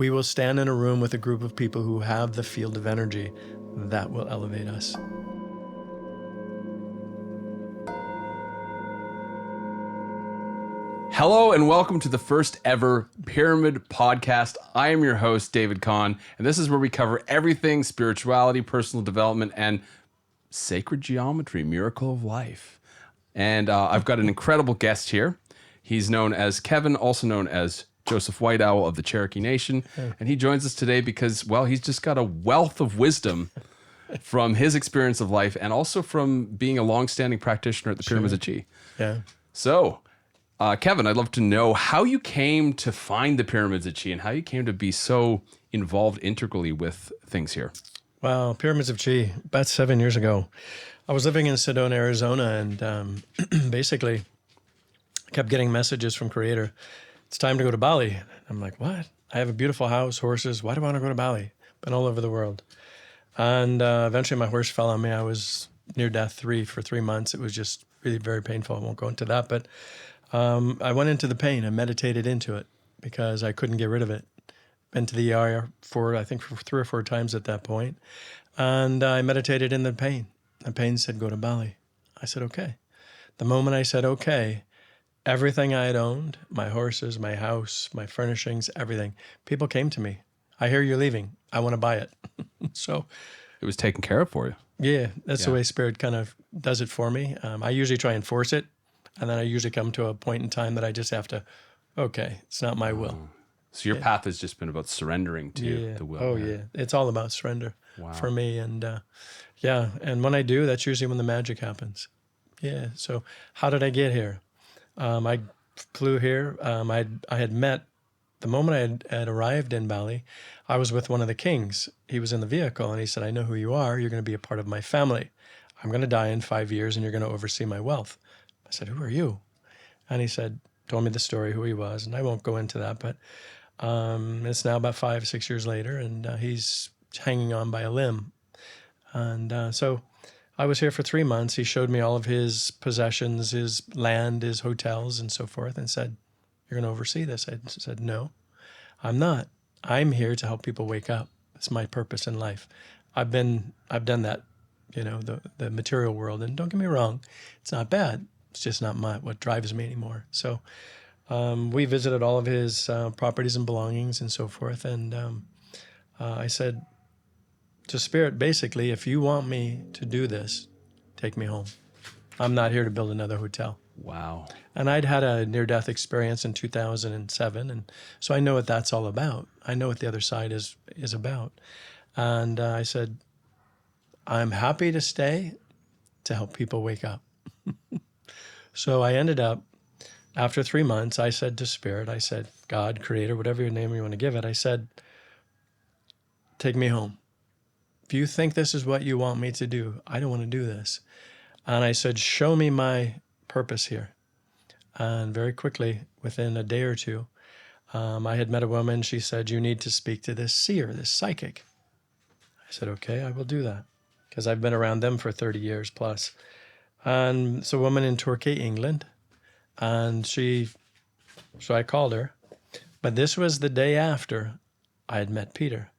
We will stand in a room with a group of people who have the field of energy that will elevate us. Hello and welcome to the first ever Pyramid Podcast. I am your host, David Kahn, and this is where we cover everything spirituality, personal development, and sacred geometry, miracle of life. And I've got an incredible guest here. He's known as Kevin, also known as Joseph White Owl of the Cherokee Nation. And he joins us today because, well, he's just got a wealth of wisdom from his experience of life and also from being a longstanding practitioner at the Pyramids of Chi. Yeah. So, Kevin, I'd love to know how you came to find the Pyramids of Chi and how you came to be so involved integrally with things here. Wow, Pyramids of Chi, about 7 years ago. I was living in Sedona, Arizona, and basically kept getting messages from Creator. It's time to go to Bali. I'm like, what? I have a beautiful house, horses. Why do I want to go to Bali? Been all over the world. And eventually my horse fell on me. I was near death for 3 months. It was just really very painful. I won't go into that, but I went into the pain. I meditated into it because I couldn't get rid of it. Been to the ER for 3 or 4 times at that point. And I meditated in the pain. The pain said, go to Bali. I said, okay. The moment I said, okay, everything I had owned, my horses, my house, my furnishings, everything, people came to me. I hear you're leaving. I want to buy it. So it was taken care of for you. Yeah, that's the way Spirit kind of does it for me. I usually try and force it. And then I usually come to a point in time that I just have to, okay, it's not my will. So your path has just been about surrendering to the will. Oh, yeah. It's all about surrender for me. And and when I do, that's usually when the magic happens. Yeah. So how did I get here? I flew here. I had met, the moment I had arrived in Bali, I was with one of the kings. He was in the vehicle and he said, I know who you are. You're going to be a part of my family. I'm going to die in 5 years and you're going to oversee my wealth. I said, who are you? And he told me the story, who he was. And I won't go into that, but it's now about 5, 6 years later and he's hanging on by a limb. And so I was here for 3 months. He showed me all of his possessions, his land, his hotels, and so forth, and said, you're going to oversee this. I said, no, I'm not. I'm here to help people wake up. It's my purpose in life. I've done that, the material world. And don't get me wrong, it's not bad. It's just not what drives me anymore. So we visited all of his properties and belongings and so forth. And I said to Spirit, basically, if you want me to do this, take me home. I'm not here to build another hotel. Wow. And I'd had a near-death experience in 2007, and so I know what that's all about. I know what the other side is about. And I said, I'm happy to stay to help people wake up. So I ended up, after 3 months, I said to Spirit, I said, God, Creator, whatever your name you want to give it, I said, take me home. If you think this is what you want me to do, I don't want to do this. And I said, show me my purpose here. And very quickly, within a day or two, I had met a woman. She said, you need to speak to this seer, this psychic. I said, okay, I will do that. Because I've been around them for 30 years plus. And it's a woman in Torquay, England. And so I called her. But this was the day after I had met Peter.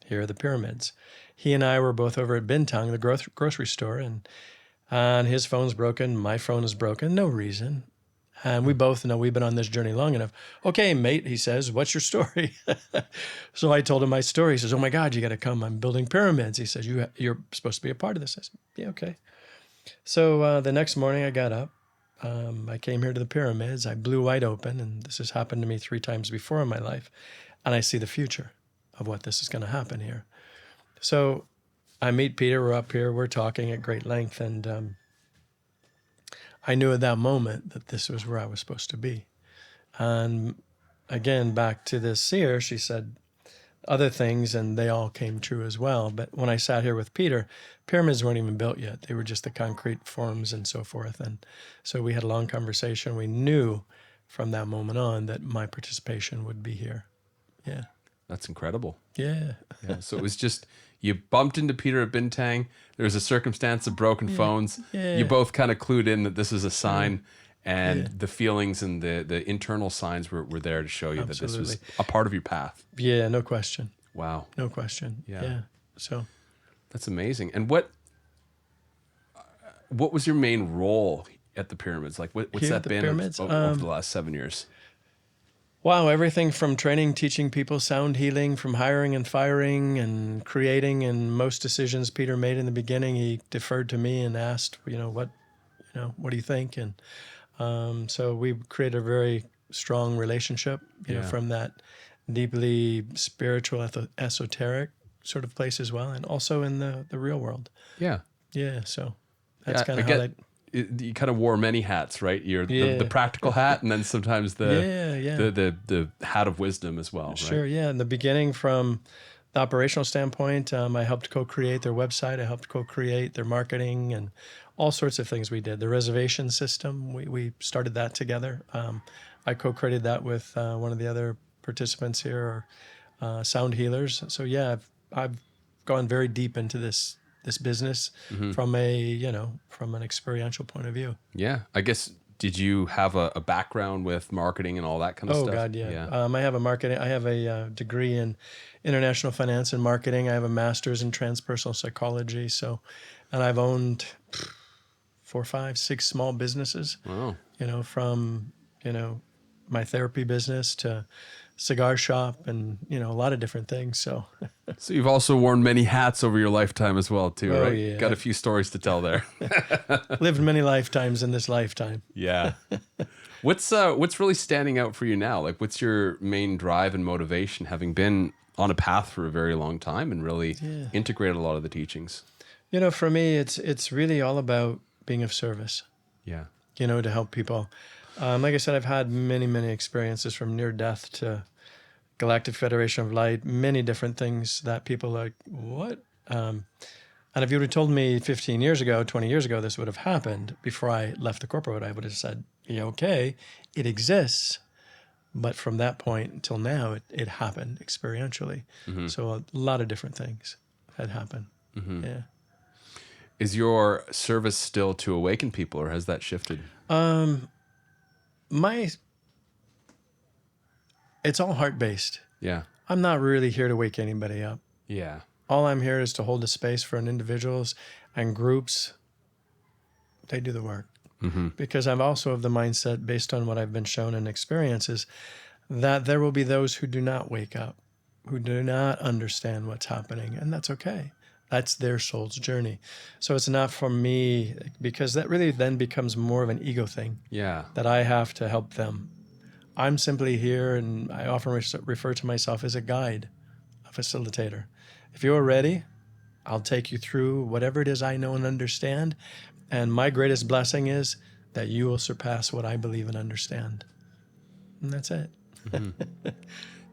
Here are the pyramids. He and I were both over at Bintang, the grocery store, and his phone's broken, my phone is broken, no reason. And we both know we've been on this journey long enough. Okay, mate, he says, what's your story? So I told him my story. He says, oh my God, you got to come. I'm building pyramids. He says, you're supposed to be a part of this. I said, yeah, okay. So the next morning I got up. I came here to the pyramids. I blew wide open, and this has happened to me 3 times before in my life. And I see the future of what this is going to happen here. So I meet Peter, we're up here, we're talking at great length, and I knew at that moment that this was where I was supposed to be. And again, back to this seer, she said other things, and they all came true as well. But when I sat here with Peter, pyramids weren't even built yet. They were just the concrete forms and so forth. And so we had a long conversation. We knew from that moment on that my participation would be here. Yeah. That's incredible. Yeah. So it was just, you bumped into Peter at Bintang. There was a circumstance of broken phones. Yeah. You both kind of clued in that this is a sign. And the feelings and the internal signs were there to show you that this was a part of your path. Yeah, no question. Wow. No question. Yeah. So that's amazing. And what was your main role at the pyramids? Like what's here that at the been pyramids, over the last 7 years? wow, everything from training, teaching people sound healing, from hiring and firing and creating. And most decisions Peter made in the beginning, he deferred to me and asked, what do you think? And so we created a very strong relationship, from that deeply spiritual, esoteric sort of place as well, and also in the real world. Yeah. Yeah, so that's kind of how that. You kind of wore many hats, right? You're the practical hat, and then sometimes the hat of wisdom as well, Sure, right? yeah. In the beginning, from the operational standpoint, I helped co-create their website. I helped co-create their marketing and all sorts of things we did. The reservation system, we started that together. I co-created that with one of the other participants here, sound healers. So yeah, I've gone very deep into this business from from an experiential point of view. Yeah. I guess, did you have a background with marketing and all that kind of stuff? Oh God, yeah. I have a degree in international finance and marketing. I have a master's in transpersonal psychology. So, and I've owned 4, 5, 6 small businesses. Wow. From my therapy business to cigar shop and a lot of different things. So So you've also worn many hats over your lifetime as well, too, right? yeah. Got a few stories to tell there. lived many lifetimes in this lifetime. Yeah. What's really standing out for you now? Like, what's your main drive and motivation, having been on a path for a very long time and really integrated a lot of the teachings? For me, it's really all about being of service. Yeah. To help people. Like I said, I've had many, many experiences, from near death to Galactic Federation of Light, many different things that people are like, what? And if you would have told me 15 years ago, 20 years ago, this would have happened before I left the corporate world, I would have said, yeah, okay, it exists. But from that point until now, it happened experientially. Mm-hmm. So a lot of different things had happened. Mm-hmm. Yeah. Is your service still to awaken people, or has that shifted? It's all heart-based. Yeah. I'm not really here to wake anybody up. Yeah. All I'm here is to hold a space for individuals and groups. They do the work. Mm-hmm. Because I'm also of the mindset, based on what I've been shown and experiences, that there will be those who do not wake up, who do not understand what's happening, and that's okay. That's their soul's journey. So it's not for me, because that really then becomes more of an ego thing. Yeah. That I have to help them. I'm simply here, and I often refer to myself as a guide, a facilitator. If you're ready, I'll take you through whatever it is I know and understand. And my greatest blessing is that you will surpass what I believe and understand. And that's it. Mm-hmm.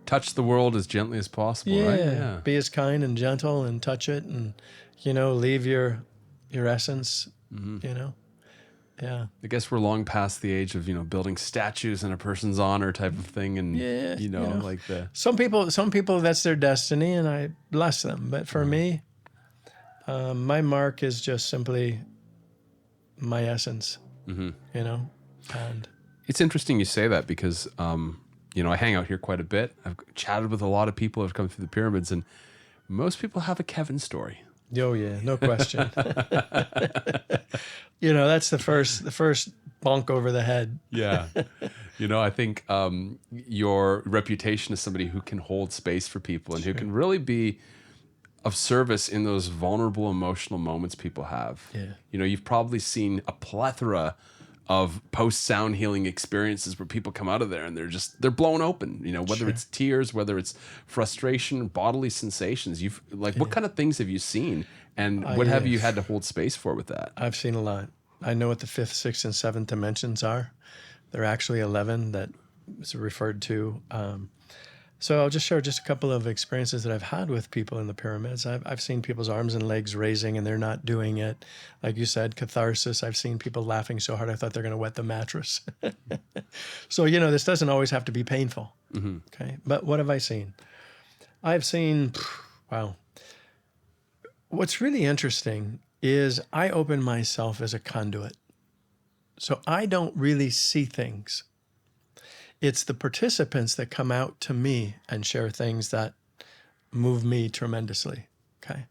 Touch the world as gently as possible, right? Yeah. Be as kind and gentle and touch it, and, leave your essence, Yeah. I guess we're long past the age of, building statues in a person's honor type of thing. And, like the... Some people, that's their destiny, and I bless them. But for me, my mark is just simply my essence, and... It's interesting you say that, because, I hang out here quite a bit. I've chatted with a lot of people who have come through the pyramids, and most people have a Kevin story. Oh yeah, no question. That's the first bonk over the head. Yeah. I think your reputation as somebody who can hold space for people and who can really be of service in those vulnerable emotional moments people have. Yeah. You've probably seen a plethora of post-sound healing experiences where people come out of there and they're blown open, whether it's tears, whether it's frustration, bodily sensations. What kind of things have you seen, and what have you had to hold space for with that? I've seen a lot. I know what the 5th, 6th, and 7th dimensions are. There are actually 11 that is referred to. So I'll just share just a couple of experiences that I've had with people in the pyramids. I've seen people's arms and legs raising and they're not doing it. Like you said, catharsis. I've seen people laughing so hard I thought they're going to wet the mattress. So, this doesn't always have to be painful. Mm-hmm. Okay. But what have I seen? I've seen, wow. What's really interesting is I open myself as a conduit. So I don't really see things. It's the participants that come out to me and share things that move me tremendously. Okay.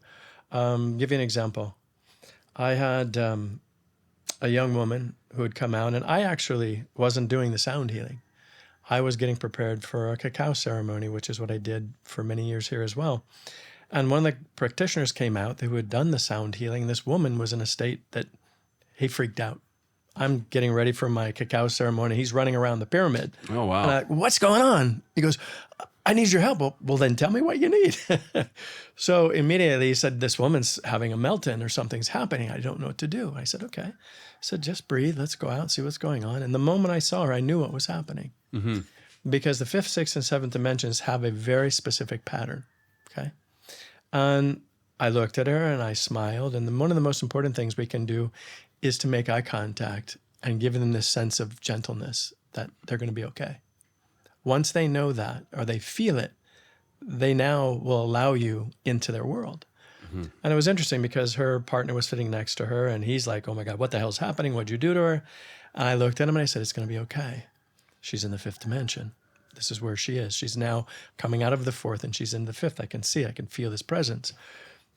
Give you an example. I had a young woman who had come out, and I actually wasn't doing the sound healing. I was getting prepared for a cacao ceremony, which is what I did for many years here as well. And one of the practitioners came out who had done the sound healing. This woman was in a state that he freaked out. I'm getting ready for my cacao ceremony. He's running around the pyramid. Oh, wow. And I'm like, what's going on? He goes, I need your help. Well, then tell me what you need. So immediately he said, this woman's having a meltdown or something's happening. I don't know what to do. I said, okay. I said, just breathe. Let's go out, see what's going on. And the moment I saw her, I knew what was happening. Mm-hmm. Because the 5th, 6th, and 7th dimensions have a very specific pattern. Okay. And I looked at her and I smiled. And one of the most important things we can do is to make eye contact and give them this sense of gentleness that they're going to be okay. Once they know that or they feel it, they now will allow you into their world. Mm-hmm. And it was interesting because her partner was sitting next to her and he's like, oh my God, what the hell's happening? What'd you do to her? And I looked at him and I said, it's going to be okay. She's in the 5th dimension. This is where she is. She's now coming out of the 4th and she's in the 5th. I can feel this presence.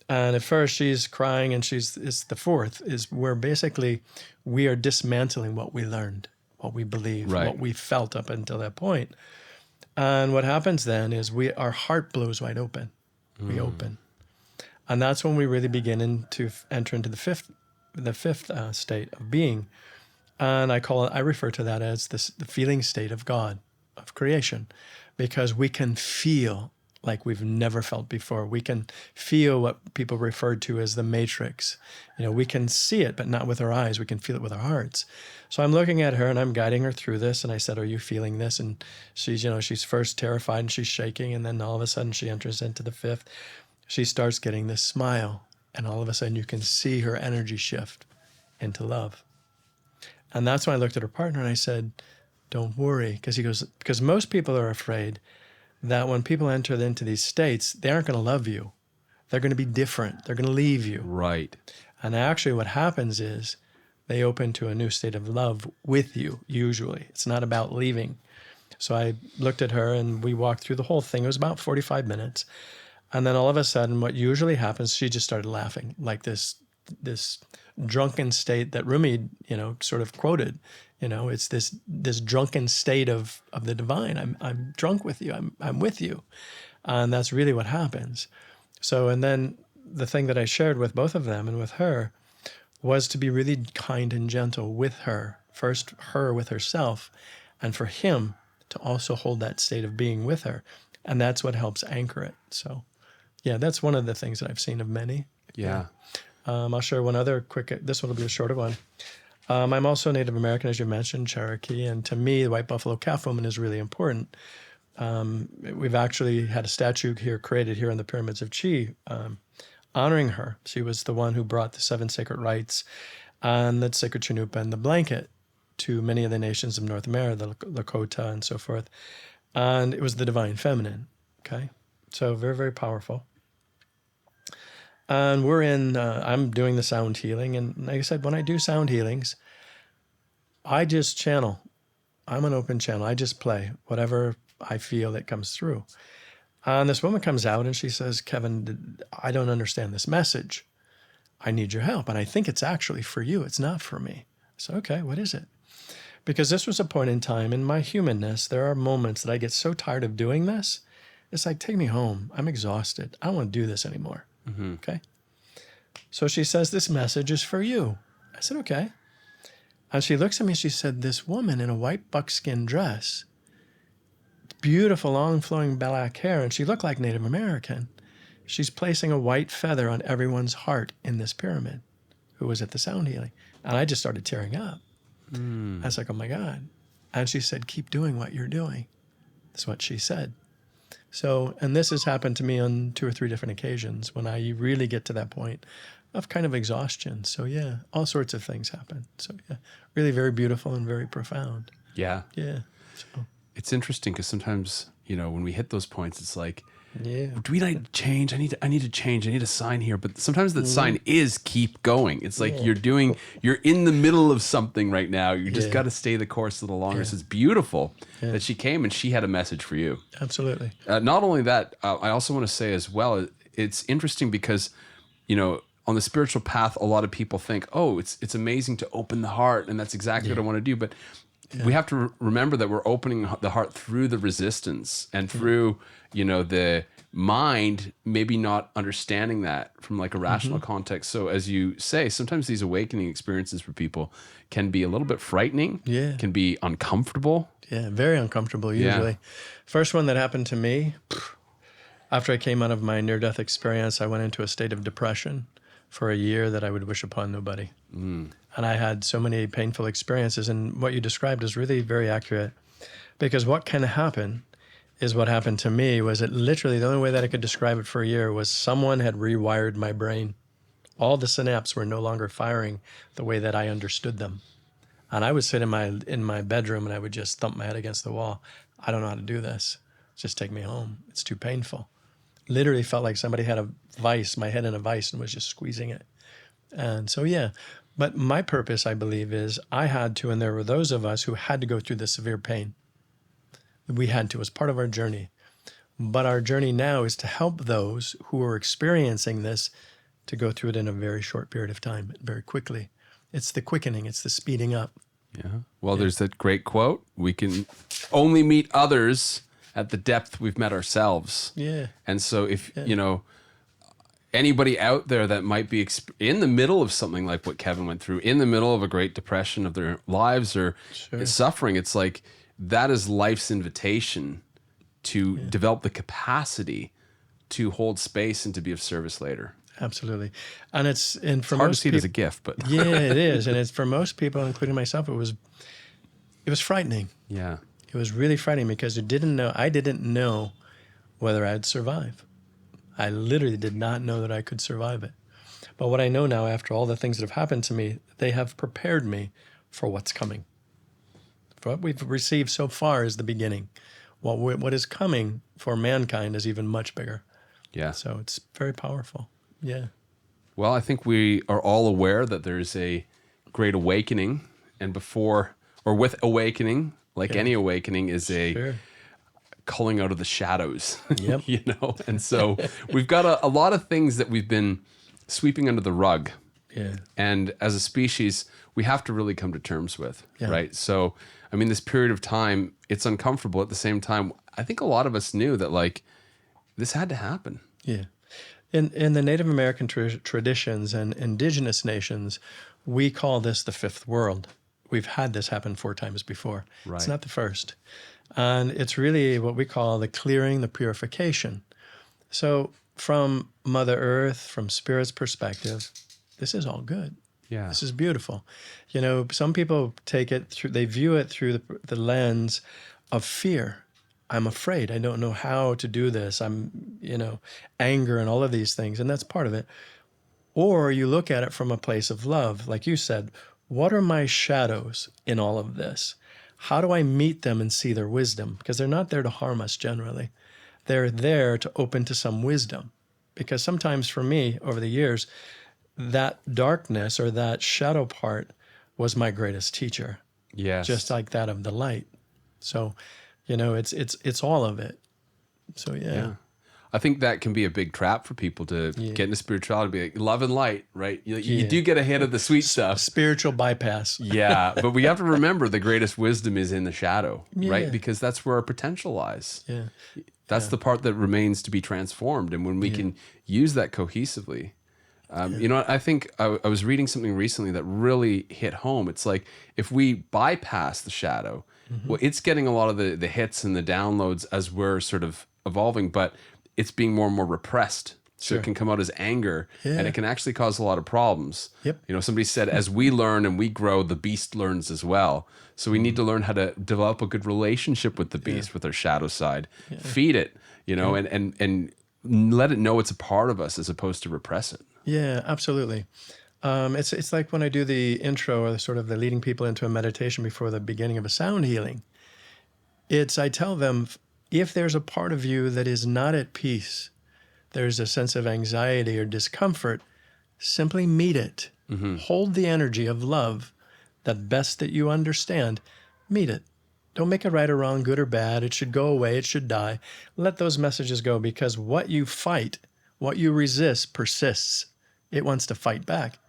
And at first she's crying and it's the 4th is where basically we are dismantling what we learned, what we believed, right. what we felt up until that point. And what happens then is our heart blows wide open. We open. And that's when we really begin to enter into the fifth state of being. And I refer to that as the feeling state of God, of creation, because we can feel like we've never felt before. We can feel what people referred to as the matrix. We can see it, but not with our eyes. We can feel it with our hearts. So I'm looking at her and I'm guiding her through this. And I said, are you feeling this? And she's first terrified and she's shaking. And then all of a sudden she enters into the 5th. She starts getting this smile. And all of a sudden you can see her energy shift into love. And that's when I looked at her partner and I said, don't worry. Because most people are afraid that when people enter into these states, they aren't going to love you. They're going to be different. They're going to leave you. Right. And actually what happens is they open to a new state of love with you, usually. It's not about leaving. So I looked at her and we walked through the whole thing. It was about 45 minutes. And then all of a sudden, what usually happens, she just started laughing, like this drunken state that Rumi, sort of quoted. It's this drunken state of the divine. I'm drunk with you. I'm with you. And that's really what happens. So, and then the thing that I shared with both of them and with her was to be really kind and gentle with her. First, her with herself, and for him to also hold that state of being with her. And that's what helps anchor it. So, yeah, that's one of the things that I've seen of many. Yeah. I'll share one other quick, this one will be a shorter one. I'm also Native American, as you mentioned, Cherokee. And to me, the white buffalo calf woman is really important. We've actually had a statue created here in the Pyramids of Chi, honoring her. She was the one who brought the 7 sacred rites and the sacred chanupa and the blanket to many of the nations of North America, the Lakota and so forth. And it was the divine feminine, okay? So very, very powerful. And I'm doing the sound healing. And like I said, when I do sound healings, I just channel. I'm an open channel. I just play whatever I feel that comes through. And this woman comes out and she says, Kevin, I don't understand this message. I need your help. And I think it's actually for you. It's not for me. I said, okay, what is it? Because this was a point in time in my humanness. There are moments that I get so tired of doing this. It's like, take me home. I'm exhausted. I don't want to do this anymore. Mm-hmm. Okay. So she says, this message is for you. I said, okay. And she looks at me and she said, this woman in a white buckskin dress, beautiful, long flowing black hair, and she looked like Native American. She's placing a white feather on everyone's heart in this pyramid who was at the sound healing. And I just started tearing up. I was like, oh my God. And she said, keep doing what you're doing. That's what she said. So, and this has happened to me on 2 or 3 different occasions when I really get to that point of kind of exhaustion. So yeah, all sorts of things happen. So yeah, really very beautiful and very profound. Yeah. Yeah. So. It's interesting because sometimes, when we hit those points, it's like Yeah. do we like change? I need to change. I need a sign here. But sometimes that sign is keep going. It's like you're in the middle of something right now. You just Yeah. got to stay the course a little longer. Yeah. So it's beautiful that she came and she had a message for you. Absolutely. Not only that, I also want to say as well, it's interesting because, on the spiritual path, a lot of people think, oh, it's amazing to open the heart. And that's exactly what I want to do. But we have to remember that we're opening the heart through the resistance and through, the mind, maybe not understanding that from like a rational context. So as you say, sometimes these awakening experiences for people can be a little bit frightening, can be uncomfortable. Yeah, very uncomfortable usually. First one that happened to me, after I came out of my near-death experience, I went into a state of depression for a year that I would wish upon nobody. And I had so many painful experiences, and what you described is really very accurate, because what can happen is what happened to me was it literally, the only way that I could describe it for a year was someone had rewired my brain. All the synapses were no longer firing the way that I understood them. And I would sit in my bedroom and I would just thump my head against the wall. I don't know how to do this. Just take me home. It's too painful. Literally felt like somebody had a vice, my head in a vice, and was just squeezing it. And so, but my purpose, I believe, is I had to, and there were those of us who had to go through the severe pain. We had to, as part of our journey. But our journey now is to help those who are experiencing this to go through it in a very short period of time, very quickly. It's the quickening, it's the speeding up. Yeah. Well, there's that great quote, we can only meet others at the depth we've met ourselves. Yeah. And so if, anybody out there that might be in the middle of something like what Kevin went through, in the middle of a great depression of their lives or suffering, it's like that is life's invitation to develop the capacity to hold space and to be of service later. Absolutely. And it's hard to see it as a gift, but yeah, it is. And it's for most people, including myself, it was frightening. Yeah. It was really frightening because I didn't know whether I'd survive. I literally did not know that I could survive it. But what I know now, after all the things that have happened to me, they have prepared me for what's coming. For what we've received so far is the beginning. What is coming for mankind is even much bigger. Yeah. So it's very powerful. Yeah. Well, I think we are all aware that there's a great awakening, and with awakening, like any awakening, is a culling out of the shadows. Yep. And so we've got a lot of things that we've been sweeping under the rug. Yeah. And as a species, we have to really come to terms with, right? So, I mean, this period of time, it's uncomfortable. At the same time, I think a lot of us knew that, like, this had to happen. Yeah. In the Native American traditions and indigenous nations, we call this the fifth world. We've had this happen 4 times before. Right. It's not the first. And it's really what we call the clearing, the purification. So from Mother Earth, from Spirit's perspective, this is all good. Yeah. This is beautiful. Some people they view it through the lens of fear. I'm afraid. I don't know how to do this. I'm, anger and all of these things. And that's part of it. Or you look at it from a place of love. Like you said, what are my shadows in all of this? How do I meet them and see their wisdom? Because they're not there to harm us generally. They're there to open to some wisdom. Because sometimes for me, over the years, that darkness or that shadow part was my greatest teacher. Yes. Just like that of the light. So, it's all of it. So, yeah. I think that can be a big trap for people to get into spirituality, be like love and light, right? You do get ahead of the sweet stuff. Spiritual bypass. Yeah, but we have to remember the greatest wisdom is in the shadow, right? Because that's where our potential lies. Yeah. That's the part that remains to be transformed. And when we can use that cohesively, I think I was reading something recently that really hit home. It's like if we bypass the shadow, well, it's getting a lot of the hits and the downloads as we're sort of evolving, but it's being more and more repressed. So it can come out as anger and it can actually cause a lot of problems. Yep. Somebody said, as we learn and we grow, the beast learns as well. So we need to learn how to develop a good relationship with the beast, with our shadow side, feed it, and let it know it's a part of us as opposed to repress it. Yeah, absolutely. It's like when I do the intro or sort of the leading people into a meditation before the beginning of a sound healing. I tell them If there's a part of you that is not at peace, there's a sense of anxiety or discomfort, simply meet it. Hold the energy of love, the best that you understand. Meet it. Don't make it right or wrong, good or bad. It should go away. It should die. Let those messages go, because what you fight, what you resist, persists. It wants to fight back.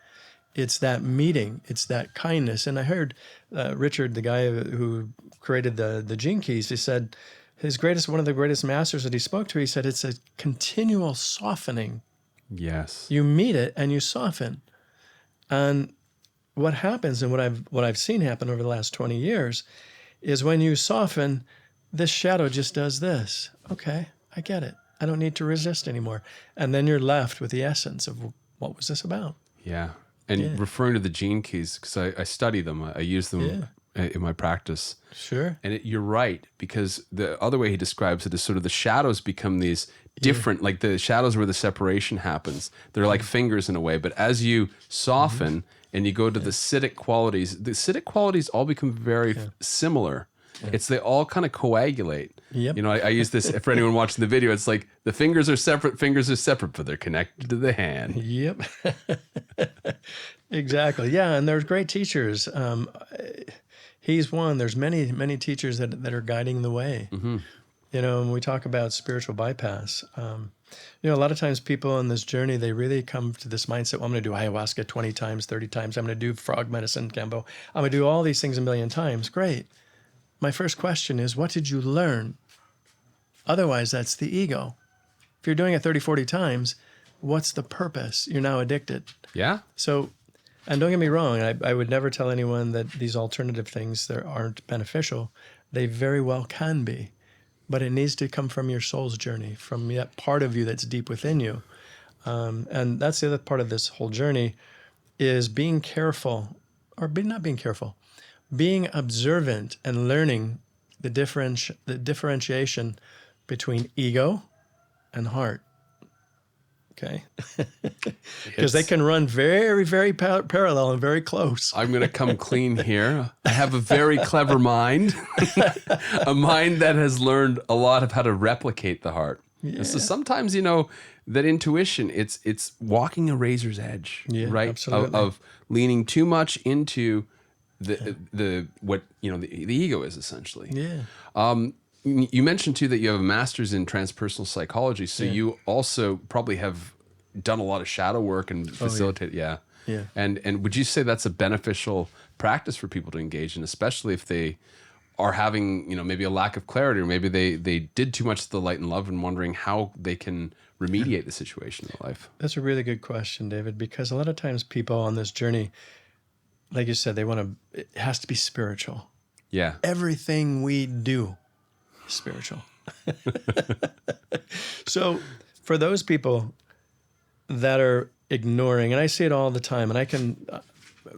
It's that meeting. It's that kindness. And I heard Richard, the guy who created the Gene Keys, he said one of the greatest masters that he spoke to, he said it's a continual softening. Yes. You meet it and you soften. And what happens, and what I've seen happen over the last 20 years, is when you soften, this shadow just does this. Okay, I get it. I don't need to resist anymore. And then you're left with the essence of what was this about? Yeah. And referring to the Gene Keys, because I study them, I use them in my practice. Sure. And you're right, because the other way he describes it is sort of the shadows become these different, like the shadows where the separation happens. They're like fingers in a way. But as you soften and you go to the acidic qualities all become very similar. It's they all kind of coagulate. Yep. You know, I use this for anyone watching the video. It's like the fingers are separate, but they're connected to the hand. Yep. Exactly. Yeah, and there's great teachers. He's one. There's many, many teachers that are guiding the way. You know, when we talk about spiritual bypass, you know, a lot of times people on this journey, they really come to this mindset, well, I'm going to do ayahuasca 20 times, 30 times. I'm going to do frog medicine, Cambo. I'm going to do all these things a million times. Great. My first question is, what did you learn? Otherwise, that's the ego. If you're doing it 30, 40 times, what's the purpose? You're now addicted. Yeah. So, and don't get me wrong, I would never tell anyone that these alternative things that aren't beneficial. They very well can be. But it needs to come from your soul's journey, from that part of you that's deep within you. And that's the other part of this whole journey, is being careful, or not being careful, being observant and learning the differentiation between ego and heart. Okay? Because they can run very, very parallel and very close. I'm going to come clean here. I have a very clever mind, a mind that has learned a lot of how to replicate the heart. Yeah. So sometimes, you know, that intuition, it's walking a razor's edge, right? Absolutely. Of leaning too much into the what, you know, the ego is essentially. Yeah. You mentioned too that you have a master's in transpersonal psychology, so you also probably have done a lot of shadow work and facilitate. Yeah. And would you say that's a beneficial practice for people to engage in, especially if they are having, you know, maybe a lack of clarity, or maybe they did too much to the light and love and wondering how they can remediate the situation in their life? That's a really good question, David, because a lot of times people on this journey, like you said, it has to be spiritual. Yeah. Everything we do is spiritual. So for those people that are ignoring, and I see it all the time, and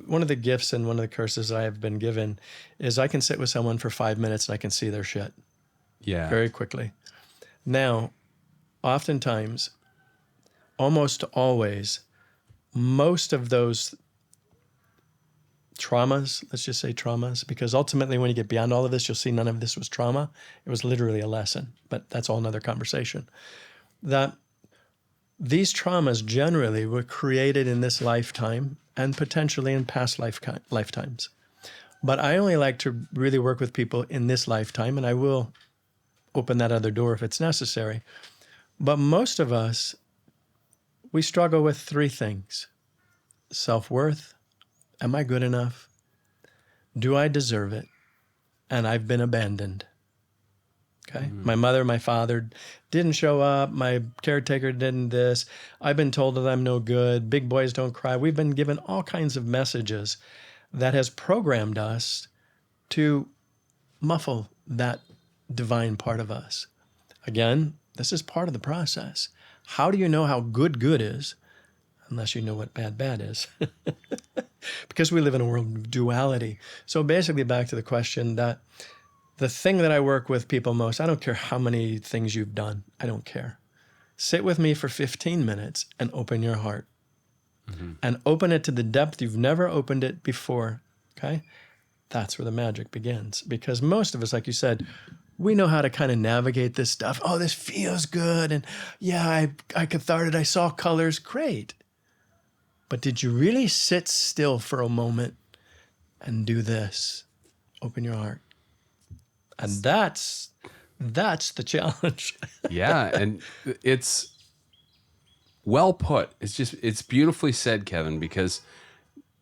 one of the gifts and one of the curses I have been given is I can sit with someone for 5 minutes and I can see their shit. Yeah. Very quickly. Now, oftentimes, almost always, most of those traumas, let's just say traumas, because ultimately when you get beyond all of this, you'll see none of this was trauma. It was literally a lesson, but that's all another conversation. That these traumas generally were created in this lifetime and potentially in past lifetimes. But I only like to really work with people in this lifetime, and I will open that other door if it's necessary. But most of us, we struggle with three things: self-worth. Am I good enough? Do I deserve it? And I've been abandoned. Okay. Mm-hmm. My mother, my father didn't show up. My caretaker didn't this. I've been told that I'm no good. Big boys don't cry. We've been given all kinds of messages that has programmed us to muffle that divine part of us. Again, this is part of the process. How do you know how good is unless you know what bad is? Because we live in a world of duality. So basically back to the question that the thing that I work with people most, I don't care how many things you've done. I don't care. Sit with me for 15 minutes and open your heart. Mm-hmm. And open it to the depth you've never opened it before, okay? That's where the magic begins. Because most of us, like you said, we know how to kind of navigate this stuff. Oh, this feels good. And yeah, I catharted. I saw colors. Great. But did you really sit still for a moment and do this? Open your heart. And that's the challenge. Yeah. And it's well put. It's beautifully said, Kevin, because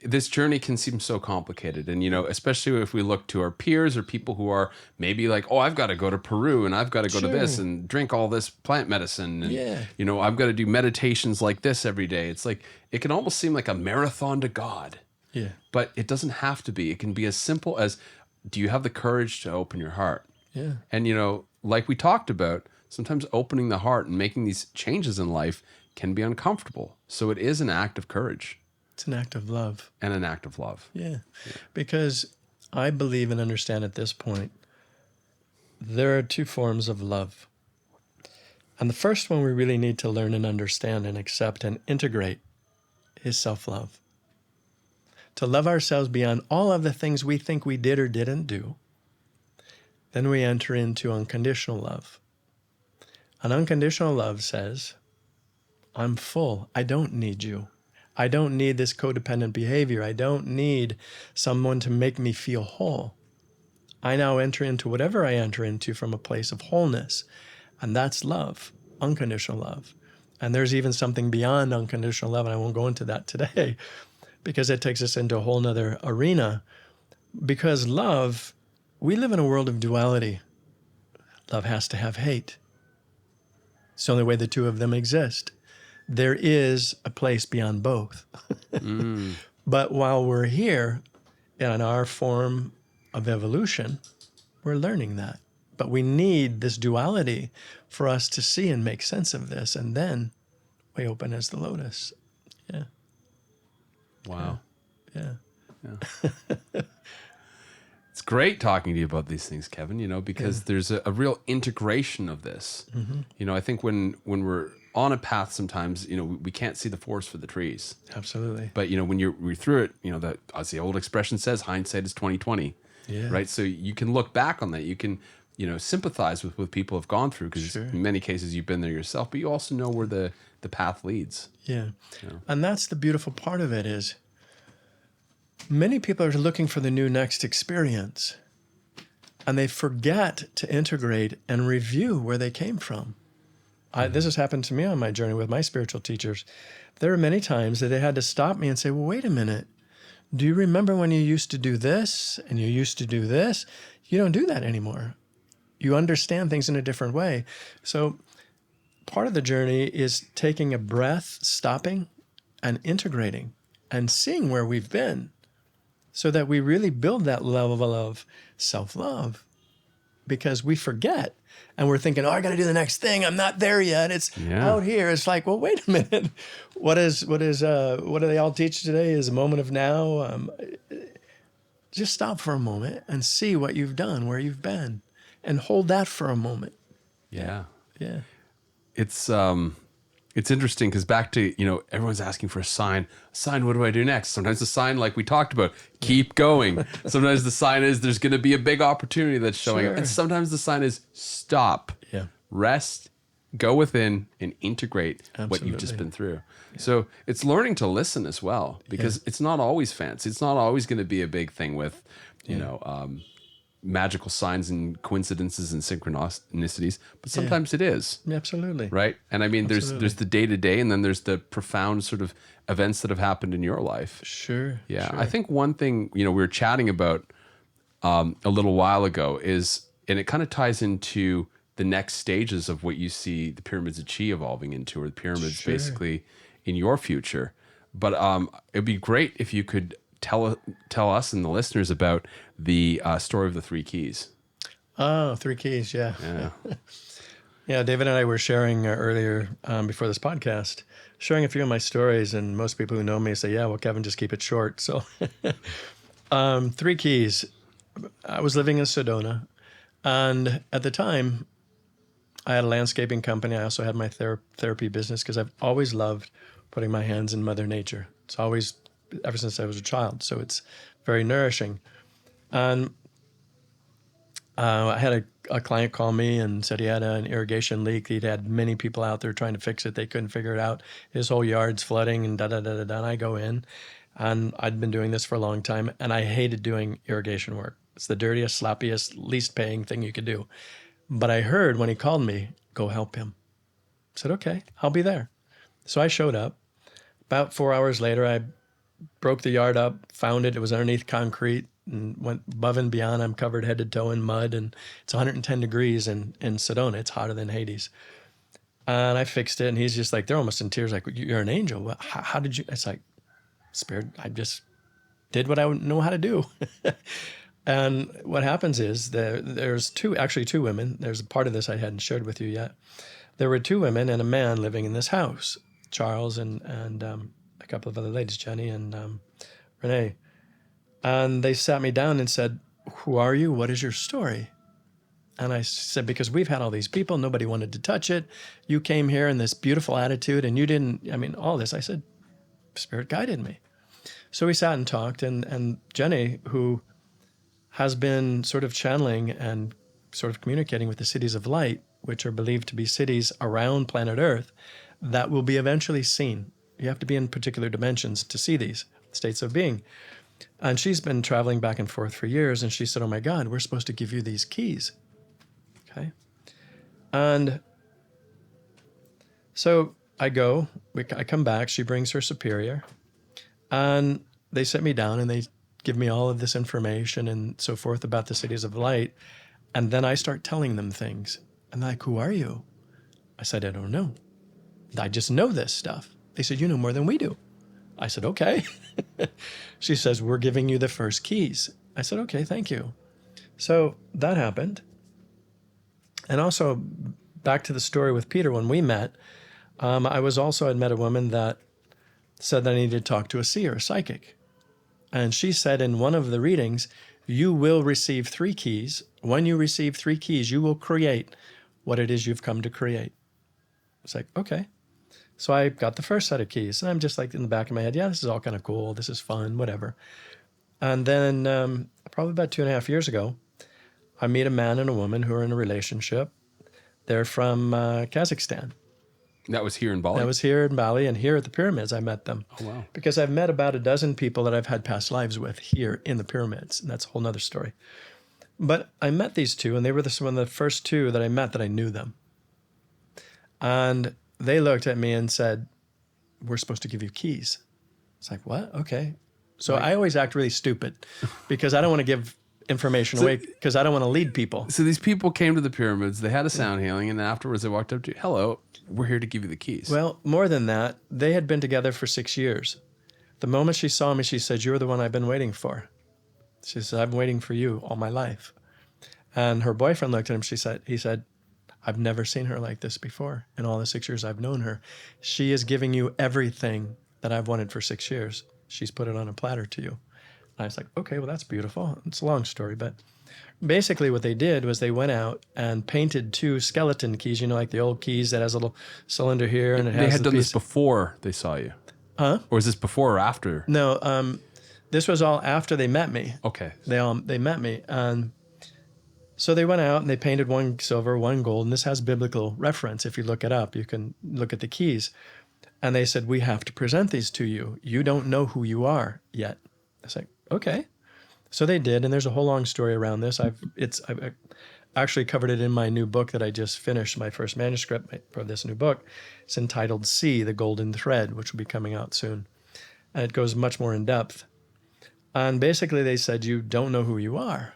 this journey can seem so complicated. And, especially if we look to our peers or people who are maybe like, oh, I've got to go to Peru and I've got to go to this and drink all this plant medicine. And, I've got to do meditations like this every day. It's like, it can almost seem like a marathon to God. Yeah. But it doesn't have to be. It can be as simple as, do you have the courage to open your heart? Yeah. And, like we talked about, sometimes opening the heart and making these changes in life can be uncomfortable. So it is an act of courage. It's an act of love. And an act of love. Yeah. Because I believe and understand at this point, there are two forms of love. And the first one we really need to learn and understand and accept and integrate is self-love. To love ourselves beyond all of the things we think we did or didn't do. Then we enter into unconditional love. And unconditional love says, I'm full. I don't need you. I don't need this codependent behavior. I don't need someone to make me feel whole. I now enter into whatever I enter into from a place of wholeness. And that's love, unconditional love. And there's even something beyond unconditional love, and I won't go into that today because it takes us into a whole nother arena. Because love, we live in a world of duality. Love has to have hate. It's the only way the two of them exist. There is a place beyond both. But while we're here in our form of evolution, we're learning that. But we need this duality for us to see and make sense of this. And then we open as the lotus. Yeah. Wow. Yeah. It's great talking to you about these things, Kevin, because there's a real integration of this. I think when we're on a path sometimes, we can't see the forest for the trees. Absolutely. But, when you're through it, that, as the old expression says, hindsight is 20/20. Yeah. Right? So you can look back on that. You can, sympathize with what people have gone through because in many cases you've been there yourself, but you also know where the path leads. Yeah. And that's the beautiful part of it is many people are looking for the new next experience and they forget to integrate and review where they came from. This has happened to me on my journey with my spiritual teachers. There are many times that they had to stop me and say, well, wait a minute. Do you remember when you used to do this and you used to do this? You don't do that anymore. You understand things in a different way. So part of the journey is taking a breath, stopping and integrating and seeing where we've been so that we really build that level of self-love because we forget. And we're thinking, oh, I got to do the next thing. I'm not there yet. It's out here. It's like, well, wait a minute. What do they all teach today is a moment of now. Just stop for a moment and see what you've done, where you've been, and hold that for a moment. Yeah. Yeah. It's interesting because back to, everyone's asking for a sign. What do I do next? Sometimes the sign, like we talked about, keep going. Sometimes the sign is there's going to be a big opportunity that's showing up. And sometimes the sign is stop, rest, go within and integrate what you've just been through. Yeah. So it's learning to listen as well because it's not always fancy. It's not always going to be a big thing with, magical signs and coincidences and synchronicities, but sometimes it is. Absolutely. Right? And I mean, there's the day-to-day and then there's the profound sort of events that have happened in your life. Sure. Yeah. Sure. I think one thing, we were chatting about a little while ago is, and it kind of ties into the next stages of what you see the pyramids of Chi evolving into, or the pyramids basically in your future. But it'd be great if you could tell us and the listeners about the story of the three keys. Oh, three keys. Yeah. Yeah. David and I were sharing earlier before this podcast, sharing a few of my stories. And most people who know me say, yeah, well, Kevin, just keep it short. So three keys. I was living in Sedona. And at the time, I had a landscaping company. I also had my therapy business because I've always loved putting my hands in Mother Nature. It's always, ever since I was a child. So it's very nourishing. And I had a client call me and said he had an irrigation leak. He'd had many people out there trying to fix it. They couldn't figure it out. His whole yard's flooding and da-da-da-da-da. And I go in, and I'd been doing this for a long time, and I hated doing irrigation work. It's the dirtiest, sloppiest, least paying thing you could do. But I heard when he called me, go help him. I said, okay, I'll be there. So I showed up. About 4 hours later, I broke the yard up, found it. It was underneath concrete, and went above and beyond. I'm covered head to toe in mud, and it's 110 degrees in Sedona. It's hotter than Hades. And I fixed it, and he's just like, they're almost in tears, like, you're an angel. How did you? It's like, Spirit, I just did what I know how to do. And what happens is there's actually two women. There's a part of this I hadn't shared with you yet. There were two women and a man living in this house, Charles and a couple of other ladies, Jenny and Renee. And they sat me down and said, who are you? What is your story? And I said, because we've had all these people, nobody wanted to touch it. You came here in this beautiful attitude and you didn't, all this. I said, Spirit guided me. So we sat and talked, and Jenny, who has been sort of channeling and sort of communicating with the cities of light, which are believed to be cities around planet Earth that will be eventually seen. You have to be in particular dimensions to see these states of being. And she's been traveling back and forth for years, and she said, oh my God, we're supposed to give you these keys. Okay. And so I come back, she brings her superior, and they sit me down and they give me all of this information and so forth about the cities of light. And then I start telling them things. And they're like, who are you? I said, I don't know. I just know this stuff. They said, you know more than we do. I said, okay. She says, we're giving you the first keys. I said, okay, thank you. So that happened. And also back to the story with Peter, when we met, I'd met a woman that said that I needed to talk to a seer, a psychic. And she said in one of the readings, you will receive 3 keys. When you receive 3 keys, you will create what it is you've come to create. It's like, okay. So I got the first set of keys, and I'm just like in the back of my head, yeah, this is all kind of cool. This is fun, whatever. And then probably about 2.5 years ago, I meet a man and a woman who are in a relationship. They're from Kazakhstan. That was here in Bali? That was here in Bali, and here at the pyramids I met them. Oh, wow. Because I've met about a dozen people that I've had past lives with here in the pyramids, and that's a whole nother story. But I met these two, and they were one of the first two that I met that I knew them. And they looked at me and said, we're supposed to give you keys. It's like, what? Okay. So I always act really stupid because I don't want to give information away because I don't want to lead people. So these people came to the pyramids, they had a sound healing, and afterwards they walked up to you, hello, we're here to give you the keys. Well, more than that, they had been together for 6 years. The moment she saw me, she said, you're the one I've been waiting for. She said, I've been waiting for you all my life. And her boyfriend looked at him. He said, I've never seen her like this before in all the 6 years I've known her. She is giving you everything that I've wanted for 6 years. She's put it on a platter to you. And I was like, okay, well, that's beautiful. It's a long story, but basically what they did was they went out and painted 2 skeleton keys, like the old keys that has a little cylinder here. And it has they had done this before they saw you? Huh? Or is this before or after? No, this was all after they met me. Okay. They met me. And so they went out and they painted 1 silver, 1 gold. And this has biblical reference. If you look it up, you can look at the keys. And they said, we have to present these to you. You don't know who you are yet. I was like, okay. So they did, and there's a whole long story around this. I've actually covered it in my new book that I just finished, my first manuscript for this new book. It's entitled See, the Golden Thread, which will be coming out soon. And it goes much more in depth. And basically they said, you don't know who you are.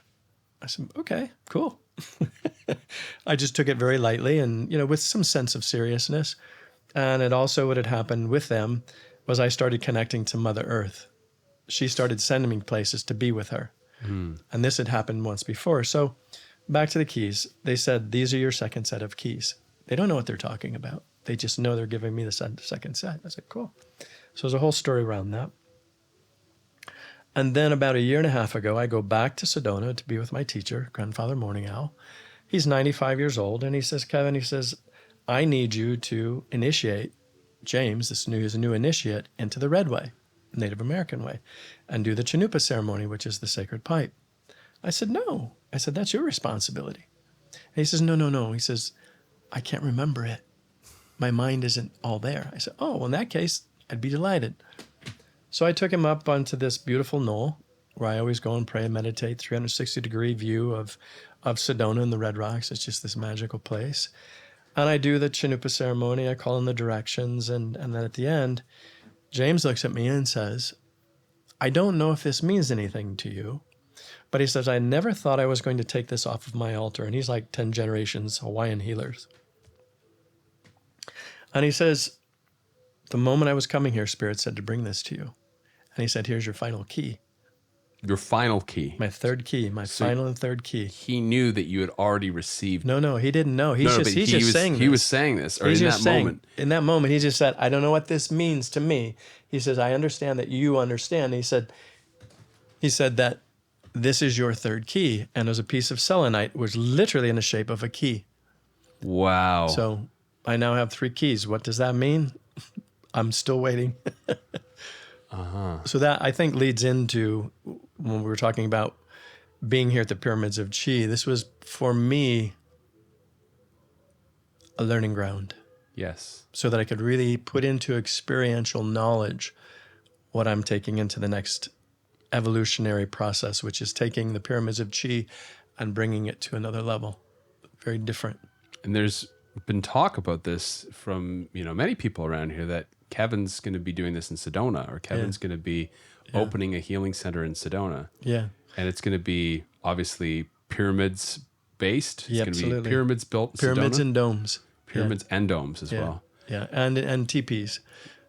I said, okay, cool. I just took it very lightly and, with some sense of seriousness. And it also, what had happened with them was I started connecting to Mother Earth. She started sending me places to be with her. And this had happened once before. So back to the keys. They said, these are your second set of keys. They don't know what they're talking about. They just know they're giving me the second set. I said, cool. So there's a whole story around that. And then about 1.5 years ago, I go back to Sedona to be with my teacher, Grandfather Morning Owl. He's 95 years old. And he says, Kevin, I need you to initiate James, is a new initiate, into the Red Way, Native American way, and do the Chanupa ceremony, which is the sacred pipe. I said, no. I said, that's your responsibility. And he says, no, no, no. He says, I can't remember it. My mind isn't all there. I said, oh, well, in that case, I'd be delighted. So I took him up onto this beautiful knoll where I always go and pray and meditate, 360-degree view of Sedona and the Red Rocks. It's just this magical place. And I do the Chanupa ceremony. I call in the directions. And then at the end, James looks at me and says, I don't know if this means anything to you, but he says, I never thought I was going to take this off of my altar. And he's like 10 generations Hawaiian healers. And he says, the moment I was coming here, Spirit said to bring this to you. And he said, here's your final key. Your final key. My third key, my final and third key. He knew that you had already received. No, he didn't know. He's just saying this. He was saying this, or he's in just that moment. In that moment, he just said, I don't know what this means to me. He says, I understand that you understand. He said that this is your third key. And it was a piece of selenite, was literally in the shape of a key. Wow. So I now have 3 keys. What does that mean? I'm still waiting. So that, I think, leads into when we were talking about being here at the Pyramids of Chi. This was, for me, a learning ground. Yes. So that I could really put into experiential knowledge what I'm taking into the next evolutionary process, which is taking the Pyramids of Chi and bringing it to another level. Very different. And there's been talk about this from, many people around here, that Kevin's going to be doing this in Sedona, or Kevin's going to be opening a healing center in Sedona. Yeah. And it's going to be obviously pyramids based. It's going to be pyramids built in Pyramids Sedona. And domes. Pyramids and domes as well. Yeah, and teepees,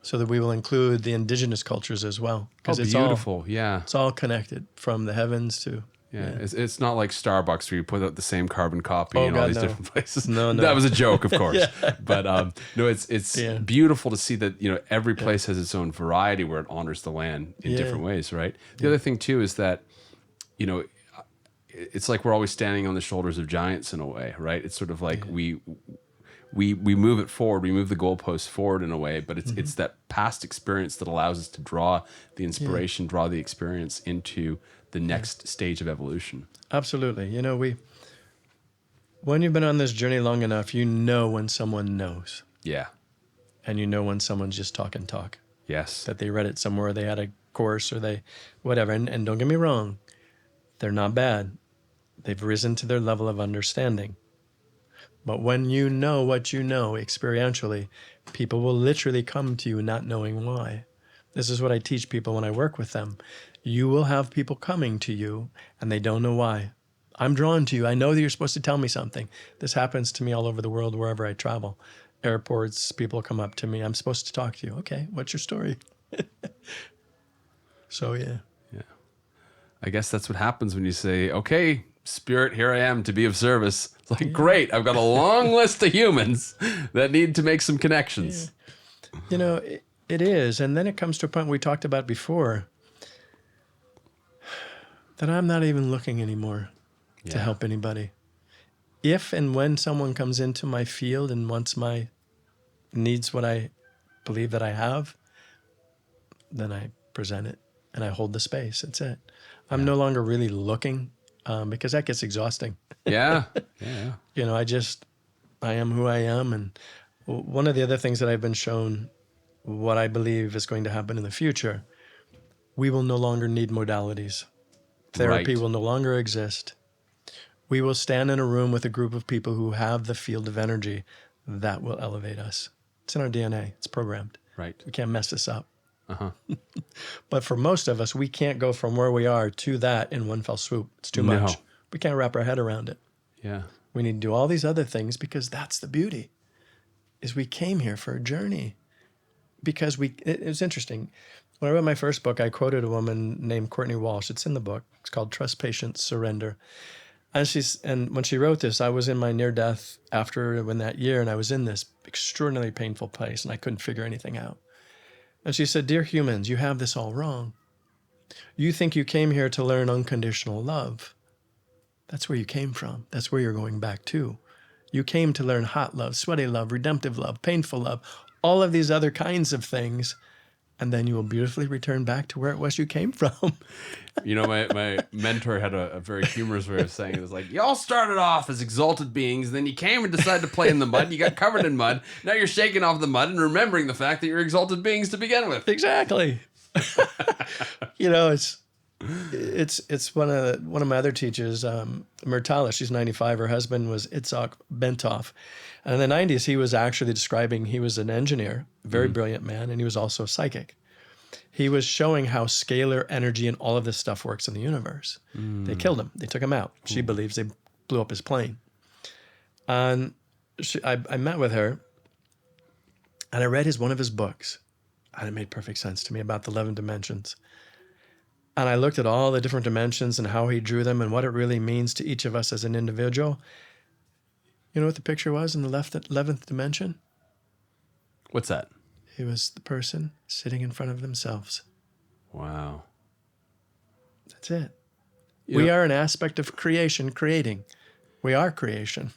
so that we will include the indigenous cultures as well. Oh, it's beautiful. It's all connected from the heavens to... Yeah. It's not like Starbucks where you put out the same carbon copy in all these different places. No. That was a joke, of course. But no, it's beautiful to see that, every place has its own variety where it honors the land in different ways, right? The other thing too is that, it's like we're always standing on the shoulders of giants in a way, right? It's sort of like we move it forward, we move the goalposts forward in a way, but it's that past experience that allows us to draw the inspiration, draw the experience into the next stage of evolution. Absolutely. When you've been on this journey long enough, you know when someone knows. Yeah. And you know when someone's just talk. Yes. That they read it somewhere, they had a course, or they, whatever. And don't get me wrong, they're not bad. They've risen to their level of understanding. But when you know what you know experientially, people will literally come to you not knowing why. This is what I teach people when I work with them. You will have people coming to you and they don't know why. I'm drawn to you. I know that you're supposed to tell me something. This happens to me all over the world, wherever I travel. Airports, people come up to me. I'm supposed to talk to you. Okay, what's your story? So, yeah. I guess that's what happens when you say, okay, Spirit, here I am to be of service. It's like, great, I've got a long list of humans that need to make some connections. Yeah. It is. And then it comes to a point we talked about before, that I'm not even looking anymore to help anybody. If and when someone comes into my field and needs what I believe that I have, then I present it and I hold the space. That's it. I'm no longer really looking, because that gets exhausting. Yeah. I am who I am. And one of the other things that I've been shown, what I believe is going to happen in the future, we will no longer need modalities. Therapy will no longer exist. We will stand in a room with a group of people who have the field of energy that will elevate us. It's in our DNA. It's programmed. Right. We can't mess this up. But for most of us, we can't go from where we are to that in one fell swoop. It's too much. We can't wrap our head around it. Yeah. We need to do all these other things, because that's the beauty, is we came here for a journey. Because it was interesting. When I wrote my first book, I quoted a woman named Courtney Walsh. It's in the book. It's called Trust, Patience, Surrender. And when she wrote this, I was in my near-death when that year, and I was in this extraordinarily painful place, and I couldn't figure anything out. And she said, "Dear humans, you have this all wrong. You think you came here to learn unconditional love. That's where you came from. That's where you're going back to. You came to learn hot love, sweaty love, redemptive love, painful love, all of these other kinds of things. and then you will beautifully return back to where it was you came from. You know, my mentor had a very humorous way of saying it. It was like, y'all started off as exalted beings, then you came and decided to play in the mud. You got covered in mud. Now you're shaking off the mud and remembering the fact that you're exalted beings to begin with. Exactly. You know, it's one of my other teachers, Myrtala. She's 95. Her husband was Itzhak Bentov. And in the 90s, he was actually describing, he was an engineer, very brilliant man, and he was also psychic. He was showing how scalar energy and all of this stuff works in the universe. They killed him. They took him out. She believes they blew up his plane. And I met with her, and I read one of his books, and it made perfect sense to me about the 11 dimensions. And I looked at all the different dimensions and how he drew them and what it really means to each of us as an individual. You know what the picture was in the 11th dimension? What's that? It was the person sitting in front of themselves. Wow. That's it. You We know, are an aspect of creation, creating. We are creation.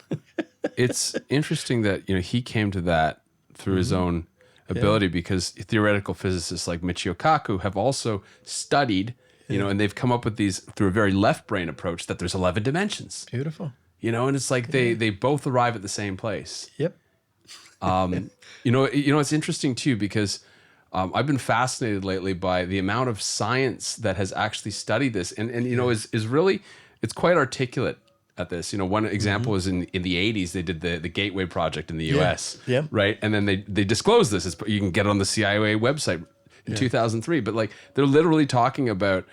it's interesting that, you know, he came to that through his own ability, because theoretical physicists like Michio Kaku have also studied, you know, and they've come up with these through a very left brain approach that there's 11 dimensions, Beautiful. you know, and it's like they both arrive at the same place. Yep. You know, it's interesting too, because I've been fascinated lately by the amount of science that has actually studied this, and you know, is really, it's quite articulate at this. You know, one example is in the 80s, they did the Gateway Project in the US, Yeah. right? And then they disclosed this. You can get it on the CIA website in 2003, but like they're literally talking about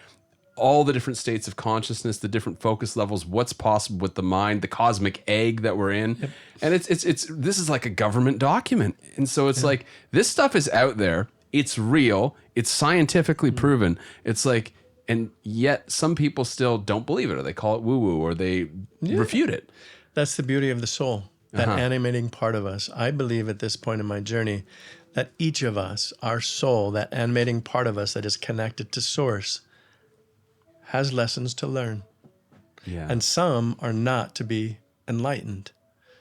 all the different states of consciousness, the different focus levels, what's possible with the mind, the cosmic egg that we're in. And it's this is like a government document. And so it's like, this stuff is out there. It's real. It's scientifically proven. It's like, and yet some people still don't believe it, or they call it woo-woo, or they refute it. That's the beauty of the soul, that animating part of us. I believe at this point in my journey that each of us, our soul, that animating part of us that is connected to source, has lessons to learn. Yeah. And some are not to be enlightened.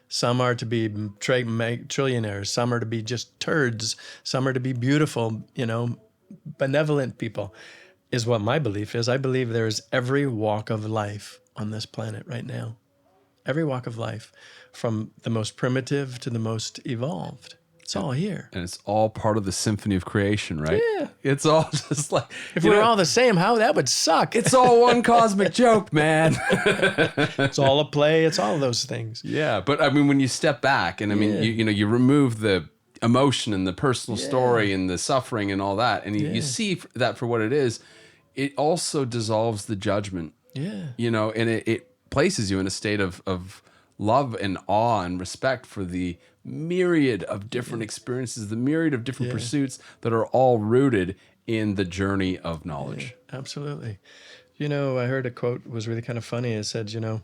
Some are to be trillionaires. Some are to be just turds. Some are to be beautiful, you know, benevolent people, is what my belief is. I believe there is every walk of life on this planet right now. Every walk of life, from the most primitive to the most evolved. It's all here. And it's all part of the symphony of creation, right? Yeah. It's all just like, If we were all the same, how that would suck. it's all one cosmic joke, man. It's all a play. It's all those things. Yeah, but I mean, when you step back, and I mean, you know, you remove the emotion and the personal story and the suffering and all that, and you see that for what it is, it also dissolves the judgment. Yeah. You know, and it places you in a state of love and awe and respect for the myriad of different experiences, the myriad of different pursuits that are all rooted in the journey of knowledge. Yeah, absolutely. You know, I heard a quote was really kind of funny. It said, you know,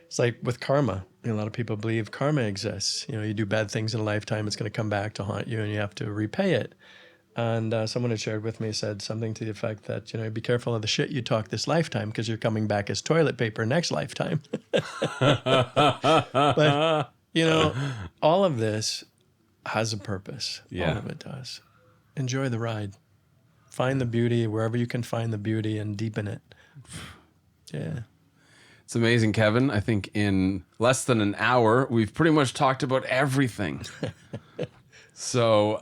it's like with karma. You know, a lot of people believe karma exists. You know, you do bad things in a lifetime, it's going to come back to haunt you, and you have to repay it. And someone had shared with me, said something to the effect that, you know, be careful of the shit you talk this lifetime, because you're coming back as toilet paper next lifetime. But, you know, all of this has a purpose. Yeah. All of it does. Enjoy the ride. Find the beauty wherever you can find the beauty and deepen it. Yeah. It's amazing, Kevin. I think in less than an hour, we've pretty much talked about everything. So,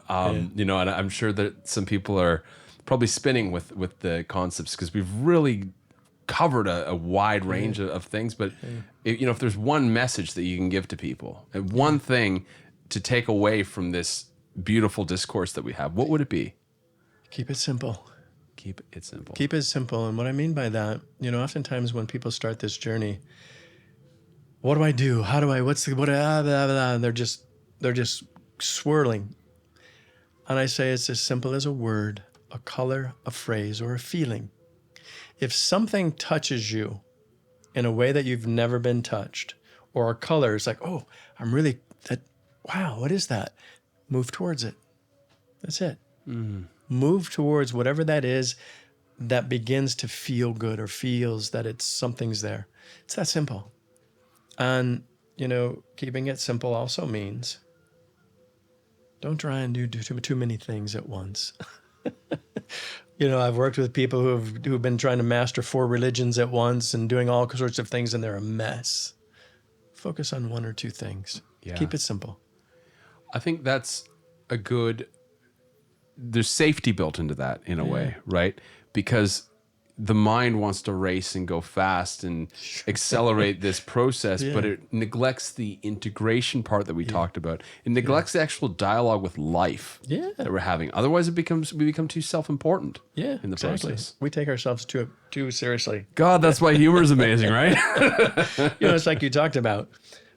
you know, and I'm sure that some people are probably spinning with the concepts, because we've really covered a wide range of things. But, you know, if there's one message that you can give to people, and one thing to take away from this beautiful discourse that we have, what would it be? Keep it simple. Keep it simple. Keep it simple. And what I mean by that, you know, oftentimes when people start this journey, what do I do? How do I, what's the, what, blah, blah, blah, and they're just swirling. And I say it's as simple as a word, a color, a phrase, or a feeling. If something touches you in a way that you've never been touched, or a color is like, oh, I'm really, wow, what is that? Move towards it. That's it. Move towards whatever that is that begins to feel good, or feels that it's something's there. It's that simple. And, you know, keeping it simple also means don't try and do too many things at once. You know, I've worked with people who've been trying to master 4 religions at once and doing all sorts of things, and they're a mess. Focus on 1 or 2 things. Yeah. Keep it simple. I think that's a good, there's safety built into that in a way, right? Because the mind wants to race and go fast and accelerate this process, but it neglects the integration part that we talked about. It neglects the actual dialogue with life that we're having. Otherwise, we become too self-important in the process. We take ourselves too seriously. God, that's why humor is amazing, right? You know, it's like you talked about.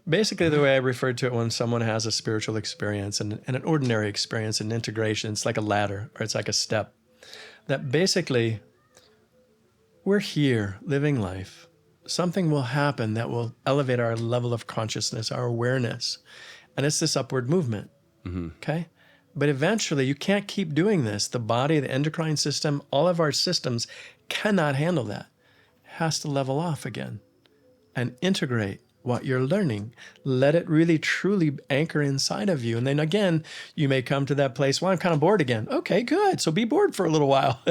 Basically, the way I refer to it when someone has a spiritual experience and an ordinary experience and integration, it's like a ladder or it's like a step. That basically, we're here living life. Something will happen that will elevate our level of consciousness, our awareness. And it's this upward movement. Okay? But eventually, you can't keep doing this. The body, the endocrine system, all of our systems cannot handle that. It has to level off again and integrate what you're learning. Let it really truly anchor inside of you. And then again, you may come to that place, well, I'm kind of bored again. Okay, good. So be bored for a little while.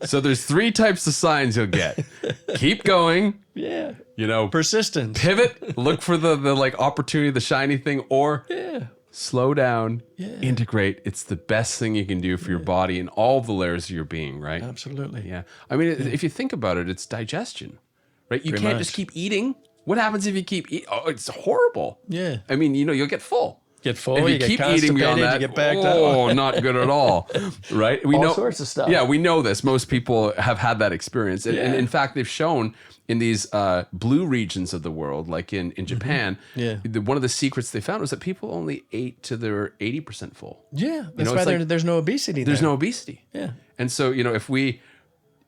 So there's 3 types of signs you'll get. Keep going. Yeah. You know, Persistence. pivot, look for the like opportunity, the shiny thing, or slow down, integrate. It's the best thing you can do for your body and all the layers of your being, right? Absolutely. Yeah. I mean, if you think about it, it's digestion, right? You can't just keep eating. What happens if you keep eating? Oh, it's horrible. Yeah. I mean, you know, you'll get full. Get full, If you get keep eating beyond constipated, that, you get backed up. oh, not good at all, right? We All know sorts of stuff. Yeah, we know this. Most people have had that experience, and in fact, they've shown in these blue regions of the world, like in Japan, one of the secrets they found was that people only ate to their 80% full. Yeah. That's why there's no obesity There's there. no obesity. Yeah. And so, you know, if we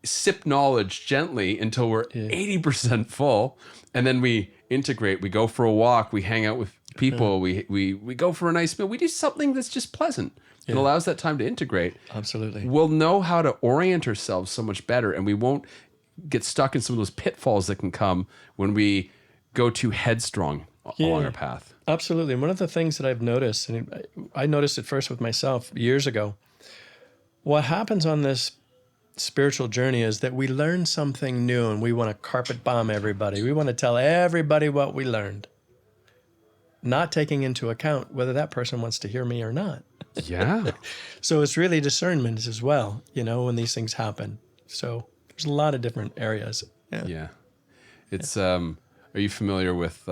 sip knowledge gently until we're 80% full, and then we integrate, we go for a walk, we hang out with people, we go for a nice meal, we do something that's just pleasant and allows that time to integrate. Absolutely. We'll know how to orient ourselves so much better, and we won't get stuck in some of those pitfalls that can come when we go too headstrong along our path. Absolutely. And one of the things that I've noticed, and I noticed it first with myself years ago, what happens on this spiritual journey is that we learn something new and we want to carpet bomb everybody. We want to tell everybody what we learned, not taking into account whether that person wants to hear me or not. Yeah. So it's really discernment as well, you know, when these things happen. So there's a lot of different areas. Yeah. It's, are you familiar with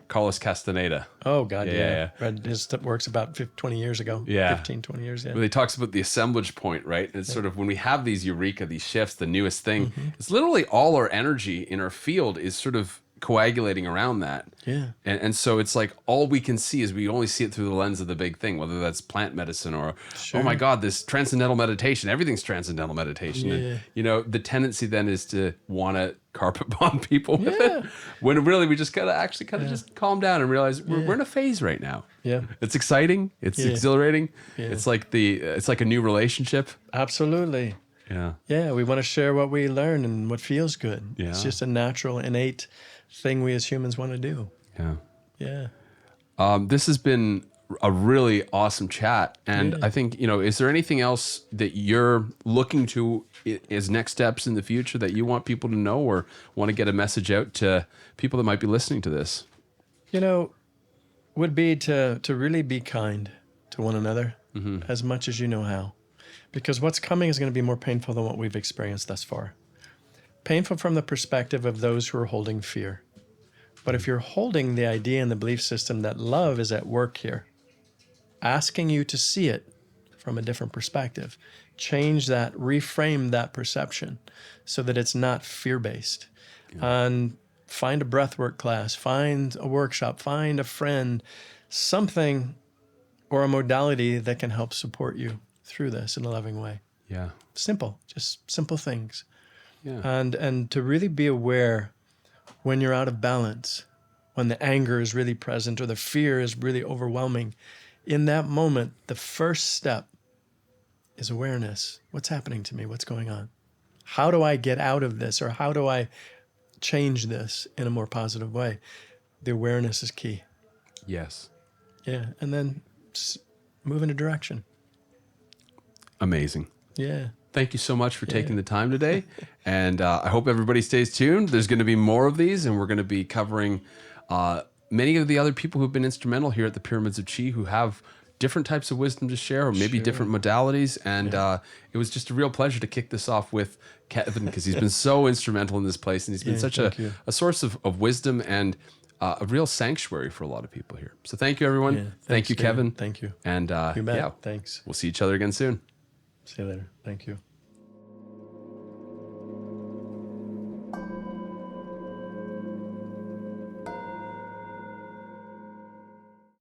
Carlos Castaneda? Oh, God, Yeah. Read his works about 20 years ago. Yeah. 15, 20 years, Where he talks about the assemblage point, right? And it's sort of when we have these eureka, these shifts, the newest thing, it's literally all our energy in our field is sort of coagulating around that. Yeah. And so it's like all we can see is we only see it through the lens of the big thing, whether that's plant medicine or, oh my God, this transcendental meditation. Everything's transcendental meditation. Yeah. And, you know, the tendency then is to want to carpet bomb people with it. When really we just gotta actually kind of just calm down and realize we're in a phase right now. Yeah. It's exciting. It's exhilarating. It's like it's like a new relationship. Absolutely. Yeah. Yeah, we want to share what we learn and what feels good. Yeah. It's just a natural, innate thing we as humans want to do. Yeah. Yeah. This has been a really awesome chat. And I think, you know, is there anything else that you're looking to as next steps in the future that you want people to know or want to get a message out to people that might be listening to this? You know, would be to really be kind to one another as much as you know how. Because what's coming is going to be more painful than what we've experienced thus far. Painful from the perspective of those who are holding fear. But if you're holding the idea and the belief system that love is at work here, asking you to see it from a different perspective, change that, reframe that perception so that it's not fear-based. And find a breathwork class, find a workshop, find a friend, something or a modality that can help support you through this in a loving way. Yeah. Simple, just simple things. Yeah. And to really be aware when you're out of balance, when the anger is really present or the fear is really overwhelming, in that moment, the first step is awareness. What's happening to me? What's going on? How do I get out of this? Or how do I change this in a more positive way? The awareness is key. Yes. Yeah. And then just move in a direction. Amazing. Yeah. Thank you so much for taking the time today. And I hope everybody stays tuned. There's going to be more of these, and we're going to be covering many of the other people who've been instrumental here at the Pyramids of Chi, who have different types of wisdom to share, or maybe different modalities. And it was just a real pleasure to kick this off with Kevin, because he's been so instrumental in this place, and he's been such a source of wisdom and a real sanctuary for a lot of people here. So thank you, everyone. Yeah, thank you, David. Kevin. Thank you. And You bet. yeah, Thanks. we'll see each other again soon. See you later. Thank you.